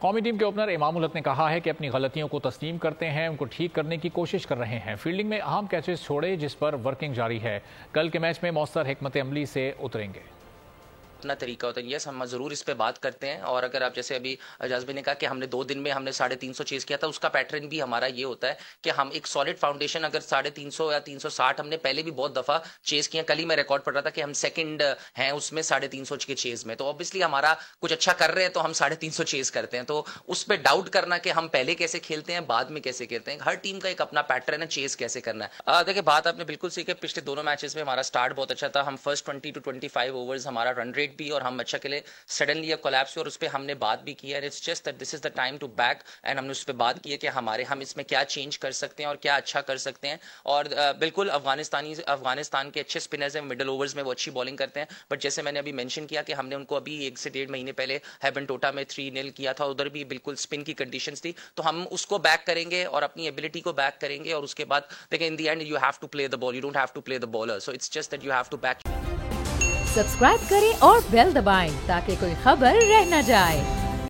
कौमी टीम के ओपनर इमामुल हक ने कहा है कि अपनी गलतियों को तस्लीम करते हैं, उनको ठीक करने की कोशिश कर रहे हैं। फील्डिंग में अहम कैचेस छोड़े जिस पर वर्किंग जारी है। कल के मैच में मौसर हिकमत अमली से उतरेंगे। अपना तरीका होता है। यस, हम ज़रूर इस पे बात करते हैं। और अगर आप जैसे अभी एजाज भाई ने कहा कि हमने 2 दिन में हमने 350 चेज़ किया था, उसका पैटर्न भी हमारा ये होता है कि हम एक सॉलिड फाउंडेशन अगर 350 या 360 हमने पहले भी बहुत दफ़ा चेज़ किया। कल ही मैं रिकॉर्ड पढ़ रहा था कि हम सेकंड हैं उसमें 350 के चेज़ में। तो ऑब्वियसली हमारा कुछ अच्छा कर रहे हैं तो हम 350 चेज़ करते हैं। तो उस पर डाउट करना कि हम पहले कैसे खेलते हैं बाद में कैसे खेलते हैं, हर टीम का एक अपना पैटर्न है चेज़ कैसे करना है। देखिए, बात आपने बिल्कुल सीखी। पिछले दोनों मैचेस में हमारा स्टार्ट बहुत अच्छा था। हम फर्स्ट 20 to 25 ओवर्स हमारा रन रेट भी और हम अच्छा खेले। सडनली अब कोलैप्स हुआ और उस पर हमने बात भी की है। It's just that this is the time to back and हमने उस पर बात की है कि हम इसमें क्या चेंज कर सकते हैं और क्या अच्छा कर सकते हैं। और बिल्कुल अफगानिस्तान के अच्छे स्पिनर्स हैं, मिडल ओवर्स में वो अच्छी बॉलिंग करते हैं। बट जैसे मैंने अभी मेंशन किया कि हमने उनको अभी 1 से 1.5 महीने पहले हैबनटोटा में 3-0 किया था, उधर भी बिल्कुल स्पिन की कंडीशंस थी। तो हम उसको बैक करेंगे और अपनी एबिलिटी को बैक करेंगे। और उसके बाद देखिए, in the end you have to play the ball, you don't have to play the bowler. So it's just that you have to back. Subscribe करें और बेल दबाएं ताकि कोई खबर रह न जाए।